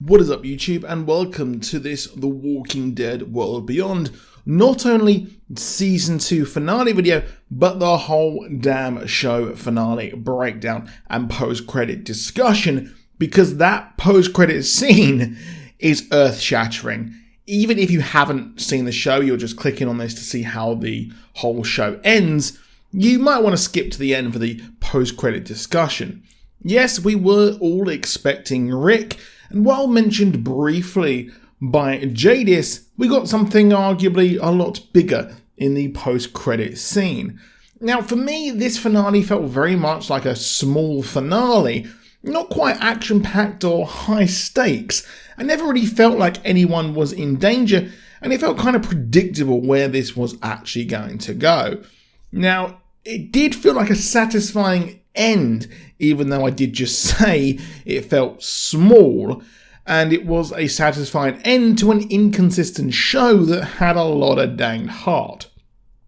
What is up, YouTube, and welcome to this The Walking Dead World Beyond, not only Season 2 finale video, but the whole damn show finale breakdown and post-credit discussion, because that post-credit scene is earth-shattering. Even if you haven't seen the show, you're just clicking on this to see how the whole show ends, you might want to skip to the end for the post-credit discussion. Yes, we were all expecting Rick, and while mentioned briefly by Jadis, we got something arguably a lot bigger in the post-credit scene. Now, for me, this finale felt very much like a small finale, not quite action-packed or high stakes. I never really felt like anyone was in danger, and it felt kind of predictable where this was actually going to go. Now, it did feel like a satisfying end, even though I did just say it felt small, and it was a satisfying end to an inconsistent show that had a lot of danged heart.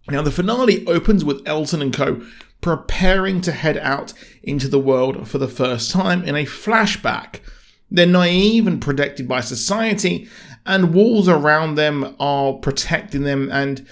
Now, the finale opens with Elton and co. preparing to head out into the world for the first time in a flashback. They're naive and protected by society, and walls around them are protecting them and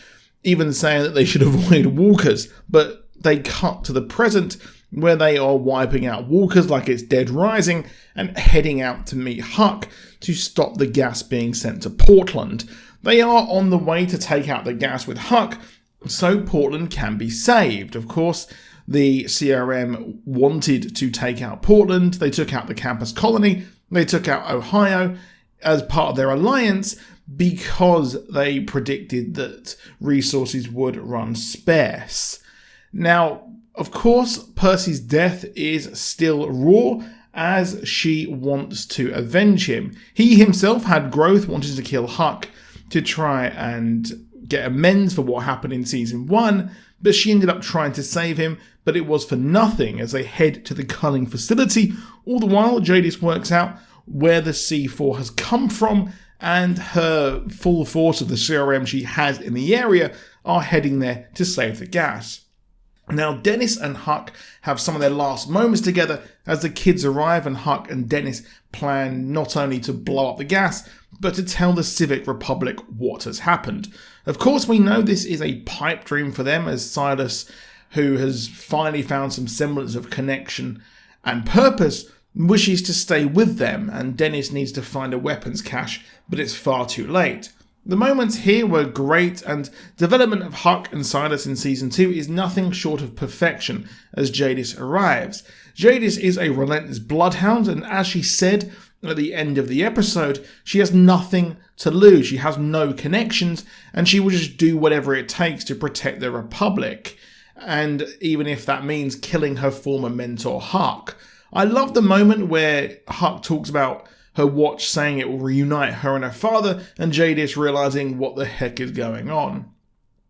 even saying that they should avoid walkers, but they cut to the present where they are wiping out walkers like it's Dead Rising and heading out to meet Huck to stop the gas being sent to Portland. They are on the way to take out the gas with Huck so Portland can be saved. Of course, the CRM wanted to take out Portland. They took out the campus colony. They took out Ohio as part of their alliance because they predicted that resources would run sparse. Now, of course, Percy's death is still raw as she wants to avenge him. He himself had growth, wanted to kill Huck to try and get amends for what happened in Season 1, but she ended up trying to save him, but it was for nothing as they head to the culling facility. All the while, Jadis works out where the C4 has come from, and her full force of the CRM she has in the area are heading there to save the gas. Now, Dennis and Huck have some of their last moments together as the kids arrive, and Huck and Dennis plan not only to blow up the gas, but to tell the Civic Republic what has happened. Of course, we know this is a pipe dream for them, as Silas, who has finally found some semblance of connection and purpose, wishes to stay with them, and Dennis needs to find a weapons cache, but it's far too late. The moments here were great, and development of Huck and Silas in Season 2 is nothing short of perfection as Jadis arrives. Jadis is a relentless bloodhound, and as she said at the end of the episode, she has nothing to lose. She has no connections, and she will just do whatever it takes to protect the Republic, and even if that means killing her former mentor Huck. I love the moment where Huck talks about her watch saying it will reunite her and her father, and Jadis realizing what the heck is going on.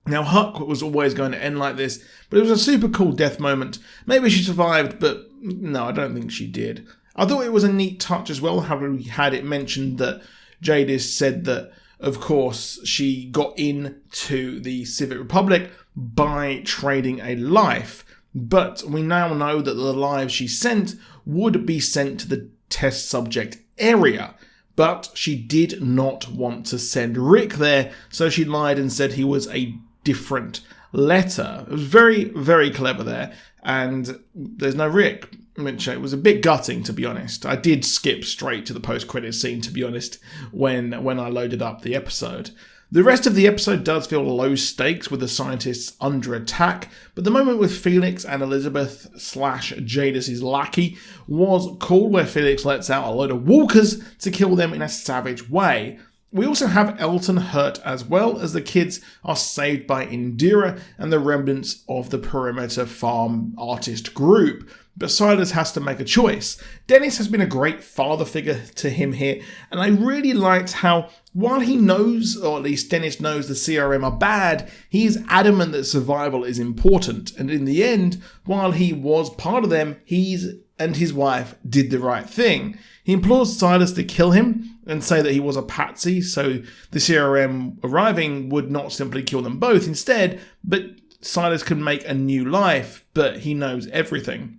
Now, Huck was always going to end like this, but it was a super cool death moment. Maybe she survived, but no, I don't think she did. I thought it was a neat touch as well, how we had it mentioned that Jadis said that, of course, she got into the Civic Republic by trading a life, but we now know that the lives she sent would be sent to the test subject area, but she did not want to send Rick there, so she lied and said he was a different letter. It was very, very clever there, and there's no Rick, which it was a bit gutting, to be honest. I did skip straight to the post-credit scene, to be honest, when I loaded up the episode. The rest of the episode does feel low stakes with the scientists under attack, but the moment with Felix and Elizabeth / Jadis' lackey was cool, where Felix lets out a load of walkers to kill them in a savage way. We also have Elton hurt as well, as the kids are saved by Indira and the remnants of the Perimeter Farm artist group. But Silas has to make a choice. Dennis has been a great father figure to him here, and I really liked how, while he knows, or at least Dennis knows, the CRM are bad, he is adamant that survival is important. And in the end, while he was part of them, he and his wife did the right thing. He implores Silas to kill him and say that he was a patsy, so the CRM arriving would not simply kill them both instead, but Silas can make a new life, but he knows everything.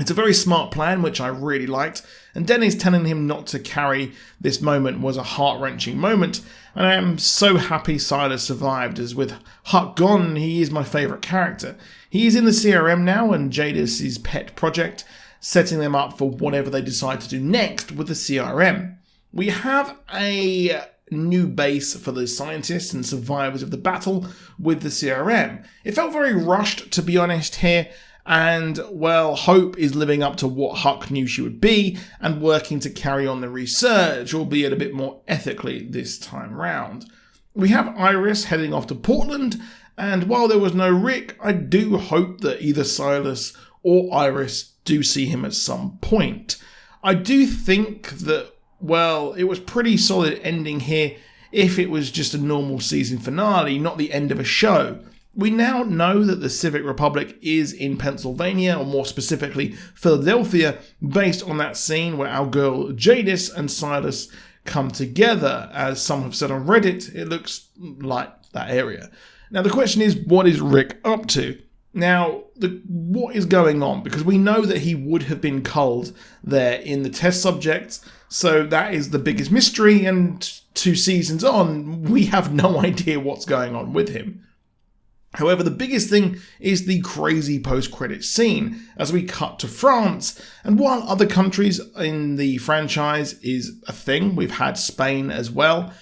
It's a very smart plan, which I really liked, and Dennis telling him not to carry this moment was a heart-wrenching moment, and I am so happy Silas survived, as with Huck gone, he is my favourite character. He is in the CRM now, and Jadis' pet project, setting them up for whatever they decide to do next with the CRM. We have a new base for the scientists and survivors of the battle with the CRM. It felt very rushed, to be honest, here. And, well, Hope is living up to what Huck knew she would be and working to carry on the research, albeit a bit more ethically this time round. We have Iris heading off to Portland, and while there was no Rick, I do hope that either Silas or Iris do see him at some point. I do think that, well, it was pretty solid ending here if it was just a normal season finale, not the end of a show. We now know that the Civic Republic is in Pennsylvania, or more specifically Philadelphia, based on that scene where our girl Jadis and Silas come together. As some have said on Reddit, it looks like that area. Now the question is, what is Rick up to? Now, what is going on? Because we know that he would have been culled there in the test subjects, so that is the biggest mystery, and 2 seasons on, we have no idea what's going on with him. However, the biggest thing is the crazy post-credit scene as we cut to France, and while other countries in the franchise is a thing, we've had Spain as well,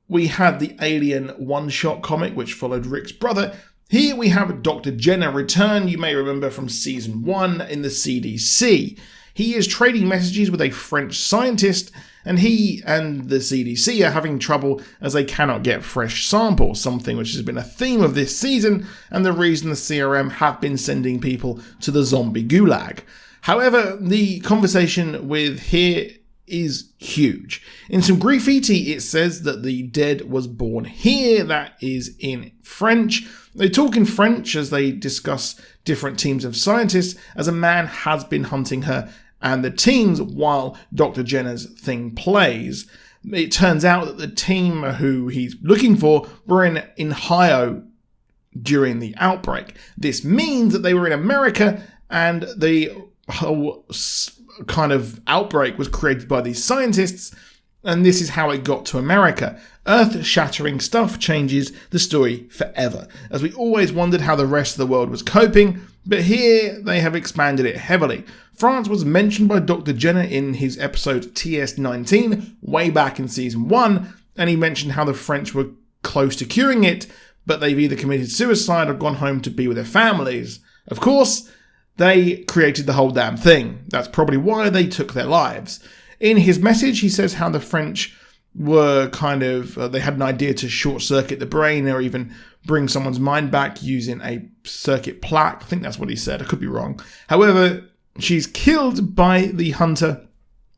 we had the Alien one-shot comic which followed Rick's brother. Here we have Dr. Jenner return, you may remember from season 1 in the CDC. He is trading messages with a French scientist, and he and the CDC are having trouble as they cannot get fresh samples, something which has been a theme of this season and the reason the CRM have been sending people to the zombie gulag. However, the conversation with here is huge. In some graffiti it says that the dead was born here, that is in French. They talk in French as they discuss different teams of scientists as a man has been hunting her and the teams while Dr. Jenner's thing plays. It turns out that the team who he's looking for were in Ohio during the outbreak. This means that they were in America and the whole kind of outbreak was created by these scientists, and this is how it got to America. Earth-shattering stuff changes the story forever, as we always wondered how the rest of the world was coping, but here they have expanded it heavily. France was mentioned by Dr. Jenner in his episode TS19 way back in season 1, and he mentioned how the French were close to curing it, but they've either committed suicide or gone home to be with their families. Of course, they created the whole damn thing. That's probably why they took their lives. In his message, he says how the French were they had an idea to short-circuit the brain or even bring someone's mind back using a circuit plaque. I think that's what he said. I could be wrong. However, she's killed by the hunter,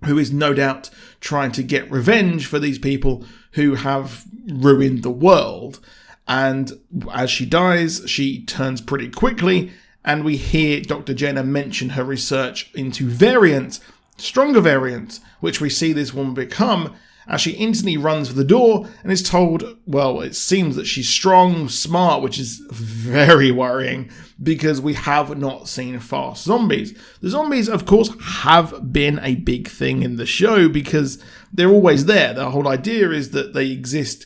who is no doubt trying to get revenge for these people who have ruined the world. And as she dies, she turns pretty quickly, and we hear Dr. Jenner mention her research into variants, stronger variants, which we see this woman become as she instantly runs for the door and is told, well, it seems that she's strong, smart, which is very worrying because we have not seen fast zombies. The zombies, of course, have been a big thing in the show because they're always there. The whole idea is that they exist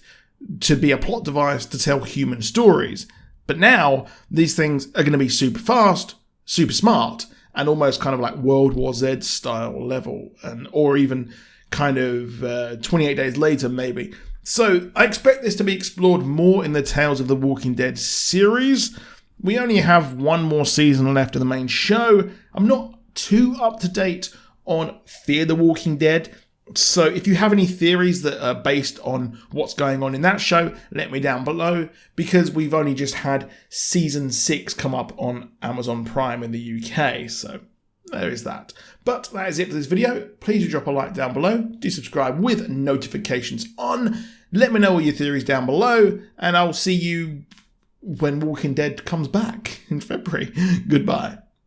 to be a plot device to tell human stories. But now, these things are going to be super fast, super smart, and almost kind of like World War Z style level, or even kind of 28 Days Later, maybe. So I expect this to be explored more in the Tales of the Walking Dead series. We only have one more season left of the main show. I'm not too up to date on Fear the Walking Dead. So if you have any theories that are based on what's going on in that show, let me down below, because we've only just had season 6 come up on Amazon Prime in the UK. So there is that. But that is it for this video. Please do drop a like down below. Do subscribe with notifications on. Let me know all your theories down below, and I'll see you when Walking Dead comes back in February. Goodbye.